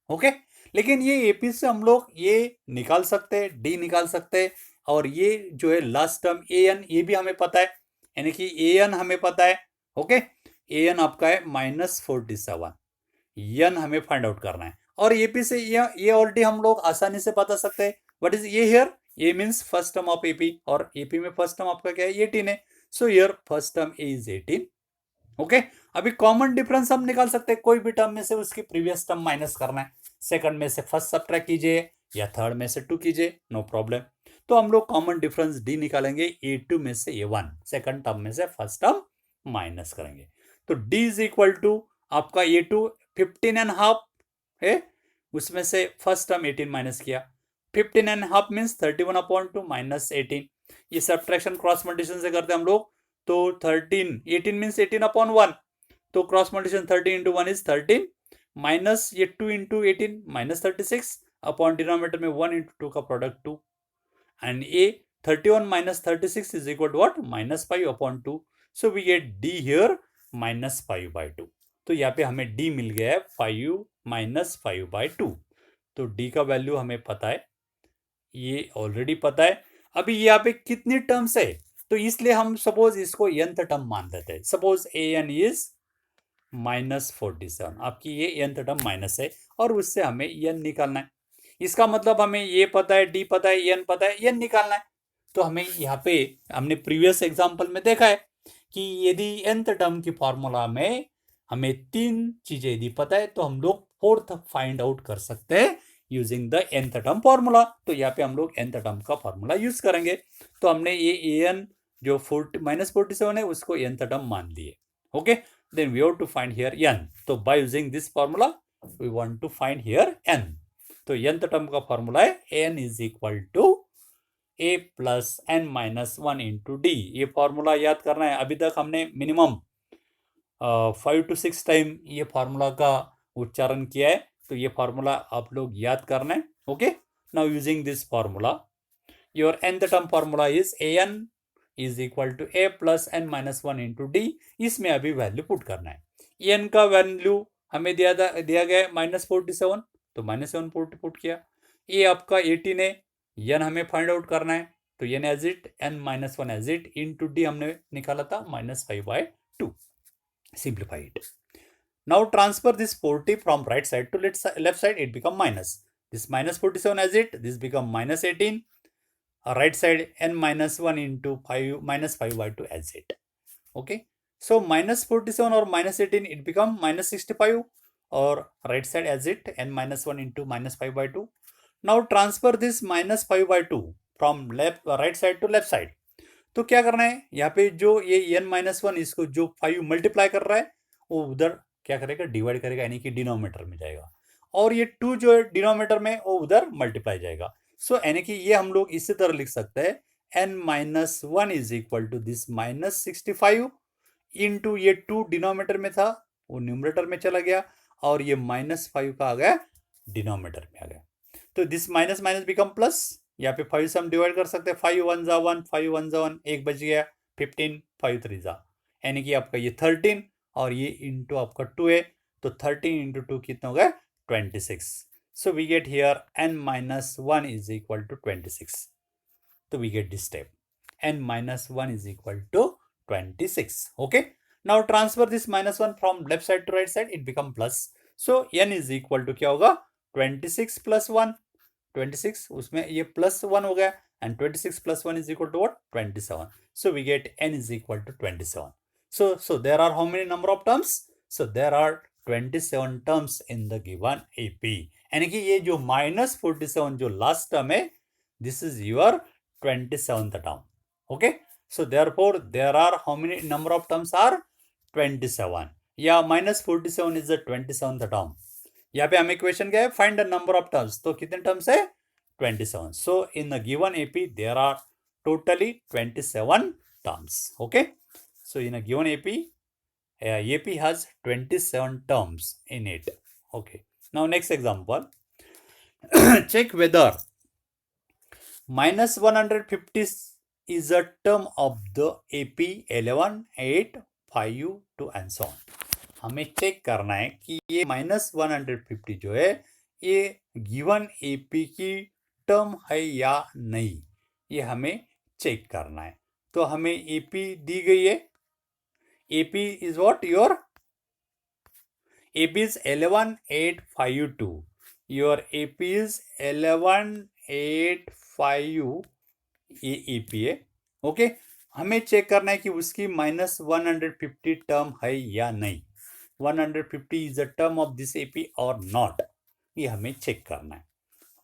ओके, लेकिन ये एपी से हम लोग ये निकाल सकते हैं, डी निकाल सकते हैं, और ये जो है लास्ट टर्म ए एन, ये भी हमें पता है, यानी कि ए एन हमें पता है। ओके, ए एन आपका है -47, यन हमें फाइंड आउट करना है। और एपी से ये ऑलरेडी हम लोग आसानी से बता सकते हैं। व्हाट इज ये here, A means first term of AP, और एपी में फर्स्ट टर्म आपका क्या है, 18 है। So here first term A is 18। Okay, अभी कॉमन डिफरेंस हम निकाल सकते हैं, कोई भी टर्म में से उसकी प्रीवियस टर्म माइनस करना है, सेकंड में से फर्स्ट सब्ट्रैक्ट कीजिए या थर्ड में से 2 कीजिए, नो प्रॉब्लम। तो हम लोग कॉमन डिफरेंस डी निकालेंगे, A2 में से A1, सेकंड टर्म में से फर्स्ट टर्म माइनस करेंगे। तो D इज इक्वल टू आपका A2 15.5 है, उसमें से फर्स्ट टर्म 18 माइनस किया, 15.5 मीन्स 31/2 -18। ये सब्ट्रैक्शन क्रॉस मल्टीप्लिकेशन से करते हैं हम लोग, तो 13, 18 मीन्स 18/1, तो cross multiplication 13 into 1 is 13, minus ये 2 इंटू 18 -36, अपॉन डिनोमिनेटर में 1 इंटू 2 का product 2, and A 31 minus 36 is equal to what, -5/2। so we get d here -5/2। तो यहाँ पे हमें d मिल गया है 5 - 5/2। तो d का वैल्यू हमें पता है, ये ऑलरेडी पता है। अभी यहाँ पे कितनी टर्म्स है, तो इसलिए हम सपोज इसको nth टर्म मान देते हैं। सपोज an इज -47, आपकी ये nth टर्म माइनस है, और उससे हमें n निकालना है। इसका मतलब हमें ये पता है, डी पता है, एन पता है, एन निकालना है। तो हमें यहाँ पे हमने प्रीवियस एग्जांपल में देखा है कि यदि nth टर्म की फॉर्मूला में हमें 3 चीजें यदि पता है, तो हम लोग फोर्थ फाइंड आउट कर सकते हैं using the nth term formula. तो यहाँ पे हम लोग nth टर्म का फॉर्मूला यूज करेंगे। तो हमने ये an जो -47 है उसको nth टर्म मान लिए। Okay, then we have to find here n। तो by using this formula we want to find here n। तो nth टर्म का फॉर्मूला है n is equal to a plus n minus 1 into d. ये formula याद करना है। अभी तक हमने मिनिमम 5 to 6 टाइम ये फॉर्मूला का उच्चारण किया है, तो ये फॉर्मूला आप लोग याद करना है। Okay, now using this formula your nth term formula is an is equal to a plus n minus 1 into d. इसमें अभी वैल्यू पुट करना है। n का वैल्यू हमें दिया गया है -47, तो -7 पुट किया। ये आपका 18 है, n हमें फाइंड आउट करना है, तो n as it, n -1 as it, into d हमने निकाला था -5/2। Simplify it. Now transfer this 40 from right side to left side, it become minus, this -47 as it, this become -18, right side n -1 into 5 -5/2 as it. Okay, so -47 or -18 it become -65, or right side as it, n -1 into -5/2. Now transfer this -5/2 from right side to left side. तो क्या करना है, यहाँ पे जो ये n-1 इसको जो 5 मल्टीप्लाई कर रहा है वो उधर क्या करेगा, डिवाइड करेगा, यानी कि डिनोमिनेटर में जाएगा, और ये 2 जो है डिनोमिनेटर में वो उधर मल्टीप्लाई जाएगा। सो यानी कि ये हम लोग इसी तरह लिख सकते हैं, n-1 is equal to this -65 into ये 2 डिनोमिनेटर में था वो न्यूमरेटर में चला गया, और ये -5 का आ गया डिनोमिनेटर में आ गया। तो this minus minus become plus, यहाँ पे 5 से हम डिवाइड कर सकते हैं, 5 1 जा 1, 5 1 जा 1, एक बच गया, 15, 5 3 जा, यानी कि आपका ये 13 और ये इंटू आपका 2 है, तो 13 इंटू 2 कितना हो गया, 26। So we get here n minus 1 is equal to 26. So we get this step, n minus 1 is equal to 26. Okay, now transfer this -1 from left side to right side, it become plus. So n is equal to क्या होगा, 26 plus 1, 26 उसमें ये plus 1 हो गया, and 26 plus 1 is equal to what, 27. So we get n is equal to 27. So there are how many number of terms? So there are 27 terms in the given AP. यानी कि ये जो -47 जो last term है, this is your 27th term. Okay, so therefore there are how many number of terms are 27, या -47 is the 27th term. यहाँ पे हमें क्वेश्चन क्या है, find the number of terms, तो कितने टर्म्स है, 27। So in the given AP there are totally 27 terms. Okay, so in a given AP AP has 27 terms in it. Okay, now next example. Check whether -150 is a term of the AP 11, 8, 5 to and so on. हमें check करना है कि ये -150 जो है ये given AP की term है या नहीं, ये हमें चेक करना है। तो हमें एपी दी गई है, AP is what, your AP is 11852, your AP is 11852, ये एपी है। ओके, हमें चेक करना है कि उसकी -150 टर्म है या नहीं, 150 is a term of this AP or not, ये हमें चेक करना है।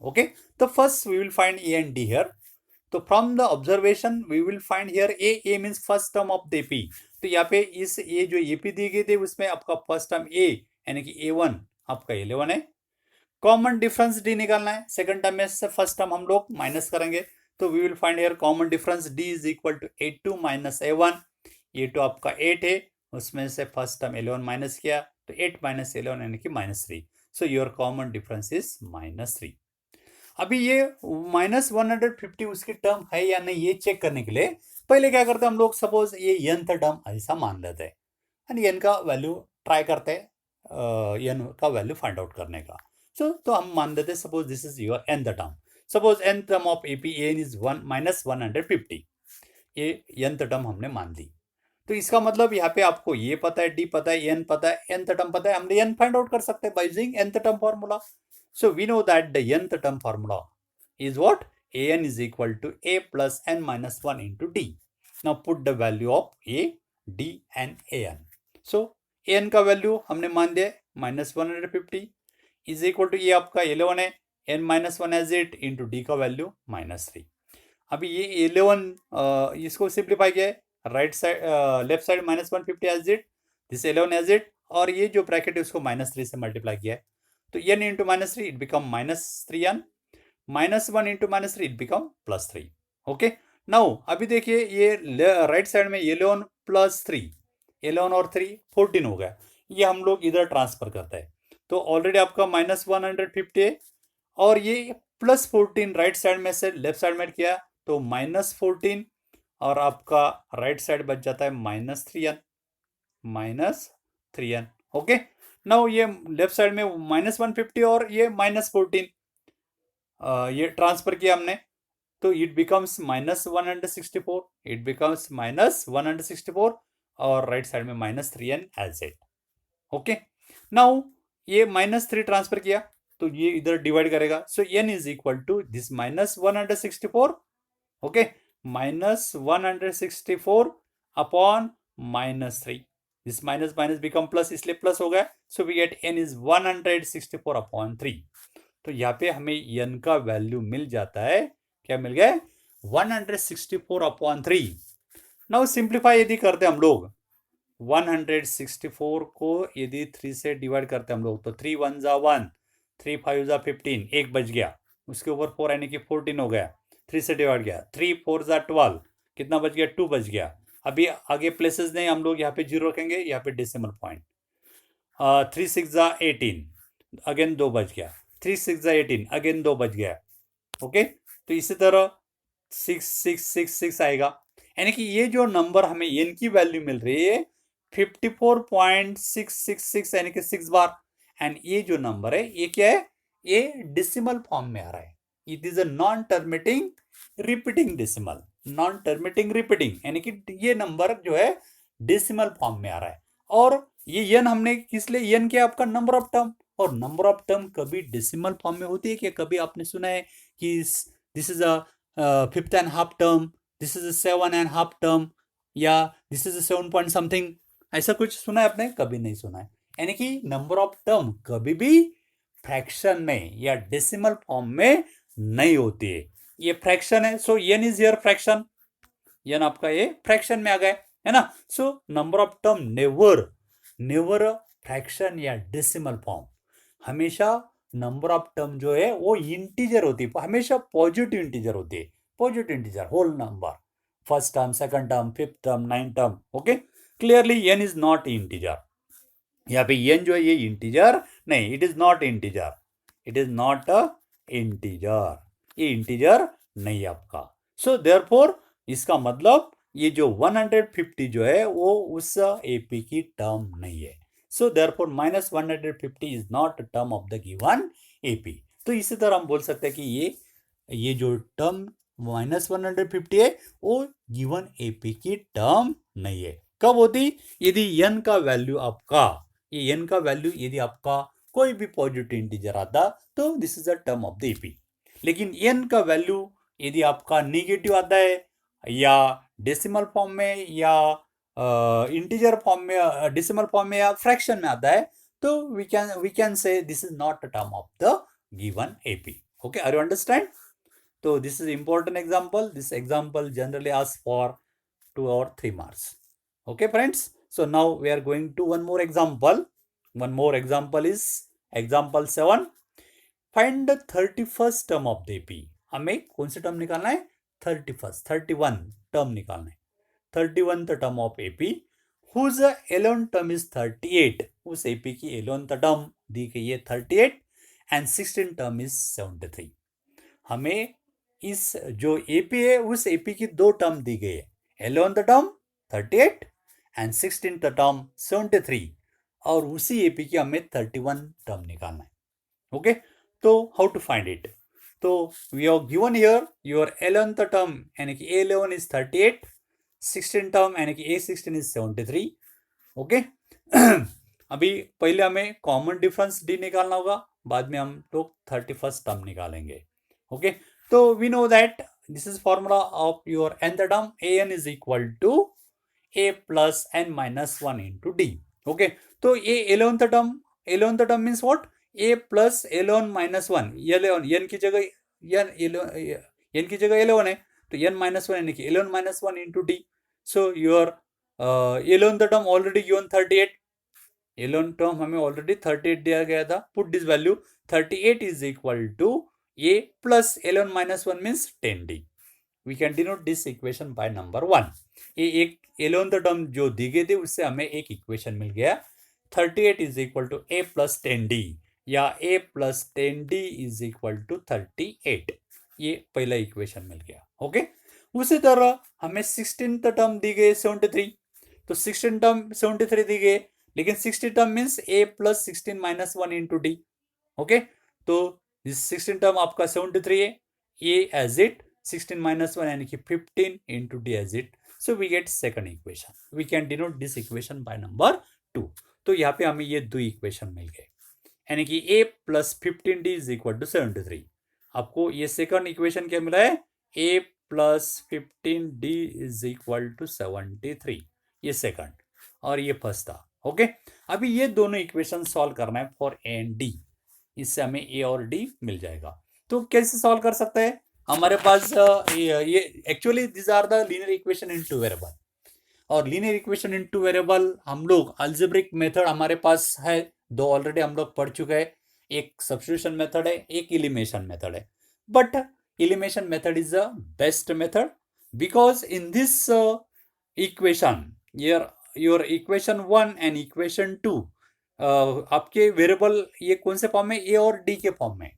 ओके, तो first we will find A and D here. तो from the observation we will find here A means first term of the AP. तो यहाँ पे इस ए जो एपी दी गई थी उसमें आपका फर्स्ट टर्म ए यानी कि A1 आपका 11 है। कॉमन डिफरेंस डी निकालना है, सेकंड टर्म में से फर्स्ट टर्म हम लोग माइनस करेंगे। तो we will find here common difference d is equal to A2 minus A1। A2 आपका 8 है, उसमें से फर्स्ट टर्म 11 माइनस किया तो 8 माइनस 11 यानी कि -3। So your common difference is -3। अभी ये -150 उसकी टर्म है या नहीं ये चेक करने के लिए पहले क्या करते हैं हम लोग, सपोज ये nth टर्म ऐसा मान लेते हैं एंड n का वैल्यू ट्राई करते हैं, n का वैल्यू फाइंड आउट करने का। तो हम मान देते हैं suppose this is your nth term, suppose nth term of AP n is -150, ये nth टर्म हमने मान ली। तो इसका मतलब यहाँ पे आपको ये पता है, डी पता है, n पता है, nth टर्म पता है, हमने n फाइंड आउट कर सकते हैं by using nth term formula. So we know that the nth term formula is what, an is equal to a plus n minus 1 into d. Now put the value of a, d and an. So an का value हमने मान दिया -150 is equal to ये आपका 11 है, n minus 1 as it into d का value -3। अभी ये 11 इसको सिंप्लीफाई किया है, right side left side -150 as it, this 11 as it, और ये जो ब्रैकेट है उसको -3 से मल्टीप्लाई किया है। तो n into -3 it become -3n, -1 into -3 it become +3। Okay, now अभी देखिए ये राइट साइड में 11 + 3, 11 और 3 14 हो गया, ये हम लोग इधर ट्रांसफर करते हैं। तो ऑलरेडी आपका -150 है और ये +14 राइट साइड में से लेफ्ट साइड में किया तो -14 और आपका राइट साइड बच जाता है -3n। ओके, नाउ ये लेफ्ट साइड में -150 और ये -14 ये ट्रांसफर किया हमने, तो इट बिकम्स -164, इट बिकम्स -164 और राइट साइड में -3n as it. Okay, now ये -3 ट्रांसफर किया तो ये इधर डिवाइड करेगा, so n is equal to this -164, okay, -164 upon -3, this minus minus become plus, इसलिए प्लस हो गया। So we get n is 164 upon 3। तो यहाँ पे हमें n का वैल्यू मिल जाता है, क्या मिल गया, 164 अपॉन 3। नाउ सिंप्लीफाई यदि करते हम लोग 164 को यदि 3 से डिवाइड करते हम लोग तो 3 1 जा 1, 3 5 जा 15, एक बच गया, उसके ऊपर 4 यानी कि 14 हो गया, 3 से डिवाइड गया, 3 4 जा 12, कितना बच गया, 2 बच गया। अभी आगे प्लेसेस नहीं, हम लोग यहाँ पे 0 रखेंगे, यहाँ पे डेसिमल पॉइंट, 3 6 जा 18, अगेन 2 बच गया, 3 6 जा 18, अगेन 2 बच गया। ओके, तो इसी तरह 6 6 6 6 आएगा, यानी कि ये जो नंबर हमें n की वैल्यू मिल रही है 54.666 यानी कि 6 बार, एंड ये जो नंबर है ये क्या है, ये डेसिमल फॉर्म में आ रहा है, it is a non terminating repeating decimal, non terminating repeating, यानी कि ये नंबर जो है डेसिमल फॉर्म में आ रहा है। और ये n हमने किस लिए, n क्या आपका नंबर ऑफ टर्म, और नंबर ऑफ टर्म कभी डेसिमल फॉर्म में होती है क्या, कभी आपने सुना है कि this is a 5th and half term, this is 7 and half term, या दिस इज 7 point something, ऐसा कुछ सुना है आपने, कभी नहीं सुना है। यानी कि नंबर ऑफ टर्म कभी भी फ्रैक्शन में या डेसिमल फॉर्म में नहीं होती है, ये फ्रैक्शन है। सो n is here fraction, n आपका ये फ्रैक्शन में आ गया है ना। So number of term never never fraction या डेसिमल फॉर्म, हमेशा नंबर ऑफ टर्म जो है वो इंटीजर होती है, हमेशा पॉजिटिव इंटीजर होती है, positive integer whole number, first term, second term, fifth term, ninth term. Okay, clearly n is not integer, यहाँ पे n जो है ये इंटीजर नहीं, it is not integer, it is not a integer, ये integer नहीं आपका। सो देयरफॉर इसका मतलब ये जो 150 जो है वो उस एपी की टर्म नहीं है। So therefore -150 is not term of the given AP. तो इसी तरह हम बोल सकते हैं कि ये जो टर्म -150 है वो गिवन एपी की टर्म नहीं है। कब होती? यदि n का वैल्यू आपका, ये n का वैल्यू यदि आपका कोई भी पॉजिटिव इंटीजर आता तो this is a term of the AP. लेकिन n का वैल्यू यदि आपका निगेटिव आता है या डेसिमल फॉर्म में या इंटीजर फॉर्म में, डेसिमल फॉर्म में या फ्रैक्शन में आता है, तो we can say this is not a term of the given AP. Okay, are you understand? तो this is important example. This example generally ask for 2 or 3 marks. Okay, friends. So now we are going to one more example. One more example is example 7. Find the 31st term of the AP. हमें कौन सी term निकालना है? 31st, 31 term निकालना है. 31th term of AP whose 11th term is 38. उस AP की 11th term दी गई है 38 and 16th term is 73. हमें इस जो एपी है उस एपी की दो टर्म दी गई है, 11th term 38 and 16th term 73, और उसी एपी की हमें 31 टर्म निकालना है. ओके, तो हाउ टू फाइंड इट? तो we have given here your 11th term यानी कि A11 इज 38, 16th टर्म यानी कि A16 इज 73. ओके, अभी पहले हमें कॉमन डिफरेंस डी निकालना होगा, बाद में हम लोग 31st टर्म निकालेंगे. ओके, तो we know that this is formula of your nth term, an is equal to a plus n minus 1 into d. Okay, तो ये 11th term means what? a plus 11 minus 1, 11 n की जगह n की जगह 11 है, तो n minus 1 यानी कि 11 minus 1 into d. So your 11th term already given 38, 11 term हमें ऑलरेडी 38 दिया गया था. Put this value 38 is equal to a plus 11 minus 1 means 10d. We can denote this equation by number 1. ये एक 11th term जो दी गई थी उससे हमें एक इक्वेशन मिल गया, 38 is equal to a plus 10d या a plus 10d is equal to 38. ये पहला इक्वेशन मिल गया. ओके, उसी तरह हमें 16th टर्म दी गई 73, तो 16 टर्म 73 दी गई, लेकिन 60 term means a plus 16 minus 1 into d. Okay, तो 16 टर्म आपका 73 है, a एज इट 16 माइनस 1 यानी कि 15 into d as it. So we get second equation. We can denote this equation by number 2. तो यहाँ पे हमें ये दो इक्वेशन मिल गए, यानी कि a plus 15d is equal to 73. आपको ये सेकंड इक्वेशन क्या मिला है? a plus 15d is equal to 73. ये सेकंड और ये फर्स्ट था. ओके, अभी ये दोनों इक्वेशन सॉल्व करना है फॉर ए एंड डी. इससे हमें ए और डी मिल जाएगा. तो कैसे सॉल्व कर सकते हैं? हमारे पास ये actually this are the linear equation in two variable, और linear equation in two variable हम लोग अलजेब्रिक मेथड हमारे पास है दो, ऑलरेडी हम लोग पढ़ चुके हैं. एक सब्स्टिट्यूशन मेथड है, एक एलिमिनेशन मेथड है. But elimination method is the best method because in this equation your equation 1 and equation 2 आपके वेरिएबल ये कौन से फॉर्म में? ए और डी के फॉर्म में.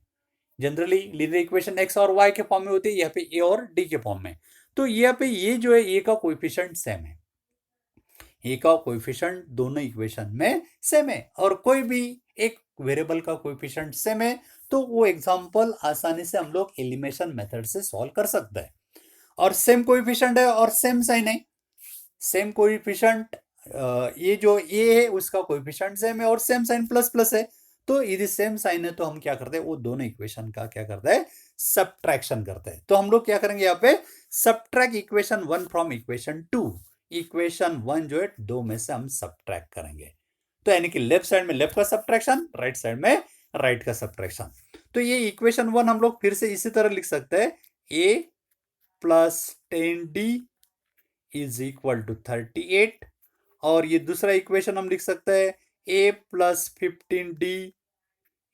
जनरली लीनियर इक्वेशन एक्स और वाई के फॉर्म में होती है, यहाँ पे ए और डी के फॉर्म में. तो यहाँ पे ये जो है ए का कोएफिशिएंट सेम है, ए का कोएफिशिएंट दोनों इक्वेशन में सेम है, और कोई भी एक वेरिएबल का कोएफिशिएंट सेम है, तो वो एग्जांपल आसानी से हम लोग एलिमिनेशन मेथड से सॉल्व कर सकते हैं. और सेम कोएफिशिएंट है और सेम साइन है. सेम कोएफिशिएंट ये जो ए है उसका कोएफिशिएंट सेम है और सेम साइन प्लस प्लस है. तो यदि सेम साइन है तो हम क्या करते हैं? वो दोनों इक्वेशन का क्या करते हैं? सब्ट्रैक्शन करते हैं. तो हम लोग क्या करेंगे यहाँ पे? Subtract equation 1 from equation 2. Equation 1 जो है दो में से हम सब्ट्रैक्ट करेंगे. तो यानी कि लेफ्ट साइड में लेफ्ट का सब्ट्रैक्शन, राइट साइड में राइट का सब्ट्रैक्शन. तो ये इक्वेशन 1 हम लोग फिर से इसी तरह लिख सकते हैं, a plus 10d is equal to 38, और ये दूसरा इक्वेशन हम लिख सकते हैं a plus 15d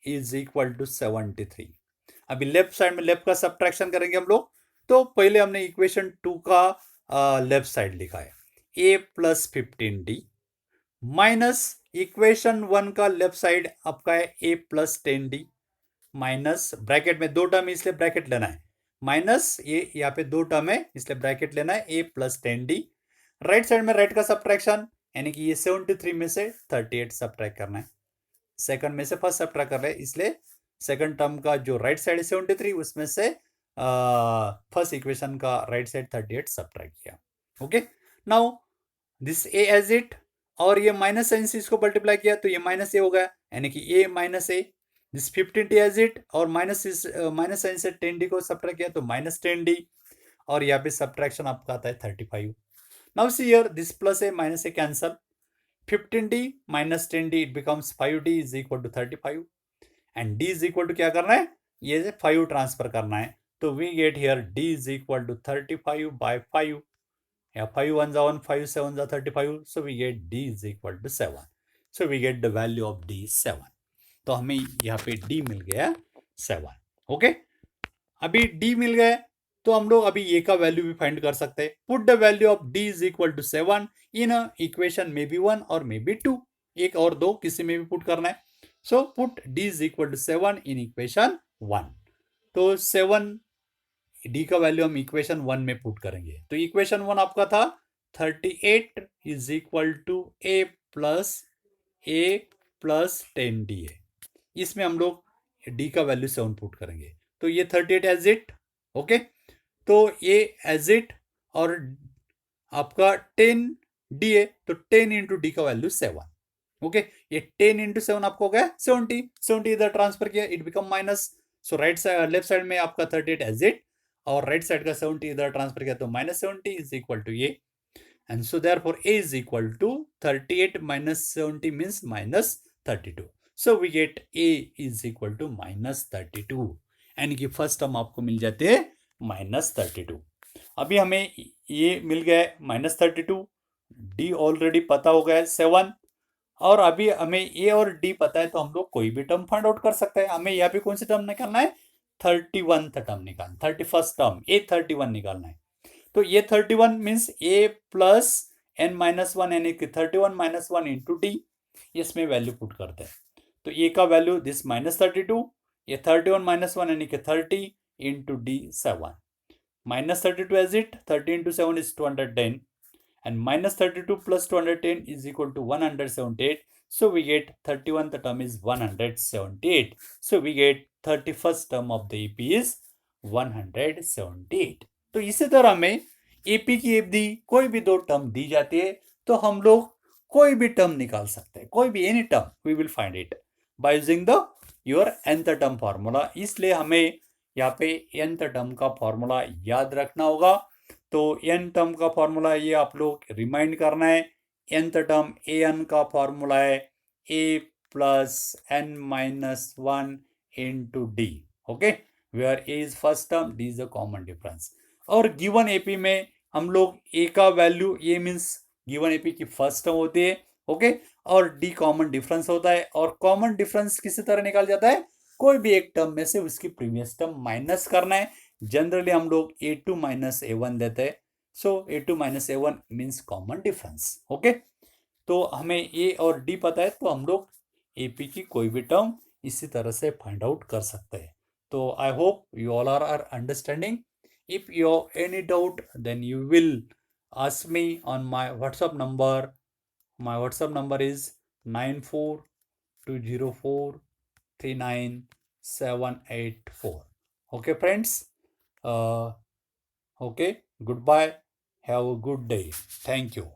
is equal to 73. अभी लेफ्ट साइड में लेफ्ट का सब्ट्रैक्शन करेंगे हम लोग. तो पहले हमने इक्वेशन 2 का लेफ्ट साइड लिखा है, a plus 15d minus equation 1 का लेफ्ट साइड आपका है a plus 10d minus bracket में दो टर्म इसलिए ब्रैकेट लेना है, माइनस ये यहाँ पे दो टर्म है इसलिए ब्रैकेट लेना है a plus 10d। Right side में राइट का सब्ट्रैक्शन यानी कि ये 73 में से 38 सब्ट्रैक्ट करना है। सेकंड में से फर्स्ट सब्ट्रैक्ट कर रहे हैं इसलिए सेकंड टर्म का जो राइट साइड है 73 उसमें से फर्स्ट इक्वेशन का राइट साइड 38 सब्ट्रैक्ट किया। Okay, now this a as it, और ये माइनस साइन से इसको मल्टीप्लाई किया तो ये माइनस ए हो गया यानी कि A minus A. This 15t as it, और माइनस साइन से 10d को सब्ट्रैक्ट किया तो माइनस 10d, और यहाँ पे सब्ट्रैक्शन आपका आता है 35। Now see here this plus A minus A cancel, 15d minus 10d it becomes 5d is equal to 35, and d is equal to क्या करना है, ये 5 ट्रांसफर करना है तो we get here d is equal to 35 by 5, या 5 1 जा 1, 5 7 जा 35, so we get d is equal to 7, so we get the value of d is 7। तो हमें यहाँ पे d मिल गया 7। ओके, अभी d मिल गया तो हम लोग अभी a का वैल्यू भी फाइंड कर सकते हैं। Put the value of d is equal to 7 in equation may be 1 और मे बी 2, एक और दो किसी में भी पुट करना है। So put d is equal to 7 in equation 1, तो 7 d का वैल्यू हम इक्वेशन 1 में पुट करेंगे तो इक्वेशन 1 आपका था 38 is equal to a plus 10d है, इसमें हम लोग d का वैल्यू 7 पुट करेंगे तो ये 38 एज इट। ओके, तो ये एज इट, और आपका 10d है तो 10 इंटू डी का वैल्यू 7। ओके, ये 10 इंटू 7 आपको हो गया 70, 70 इधर ट्रांसफर किया it become minus, so right side left side में आपका 38 एज इट, और राइट साइड का 70 इधर ट्रांसफर किया तो माइनस 70 इज इक्वल टू ये, and so therefore a is equal to 38 minus 70 means minus 32, so we get a is equal to minus 32, यानी कि फर्स्ट टर्म आपको मिल जाते हैं माइनस 32। अभी हमें ये मिल गया है माइनस 32, डी ऑलरेडी पता हो गया है 7, और अभी हमें ए और डी पता है तो हम लोग कोई भी टर्म फाइंड आउट कर सकते हैं। हमें यहाँ पे कौन सी टर्म निकालना है, 31 टर्म निकालना, 31st टर्म ए 31 निकालना है। तो ये 31 मीन्स ए प्लस एन माइनस 1 यानी कि 31 माइनस 1 इंटू डी, इसमें वैल्यू पुट करते हैं तो ए का वैल्यू दिस माइनस 32, ये 31 माइनस 1 यानी कि 30 into d 7, minus 32 as it, 30 into 7 is 210, and minus 32 plus 210 is equal to 178, so we get 31 the term is 178, so we get 31st term of the AP is 178। तो इसी तरह में AP की यदि कोई भी दो टर्म दी जाती है तो हम लोग कोई भी टर्म निकाल सकते हैं, कोई भी any term we will find it by using the your nth term formula. इसलिए हमें यहाँ पे nth टर्म का फार्मूला याद रखना होगा, तो n टर्म का फॉर्मूला ये आप लोग रिमाइंड करना है। nth टर्म an का फॉर्मूला है a plus n minus 1 into d. Okay, where a is first term, d is a common difference, और गिवन एपी में हम लोग a का वैल्यू, ये मीन्स गिवन एपी की फर्स्ट टर्म होती है। ओके, और d कॉमन डिफरेंस होता है, और कॉमन डिफरेंस किसी तरह निकाल जाता है, कोई भी एक टर्म में से उसकी प्रीवियस टर्म माइनस करना है। जनरली हम लोग a2 माइनस a1 देते हैं, सो a2 minus a1 means common difference. Okay, तो हमें a और d पता है तो हम लोग AP की कोई भी टर्म इसी तरह से फाइंड आउट कर सकते हैं। तो I hope you all are understanding. If you have any doubt then you will ask me on my WhatsApp number. My WhatsApp number is 9420439784। okay friends, okay, goodbye, have a good day, thank you।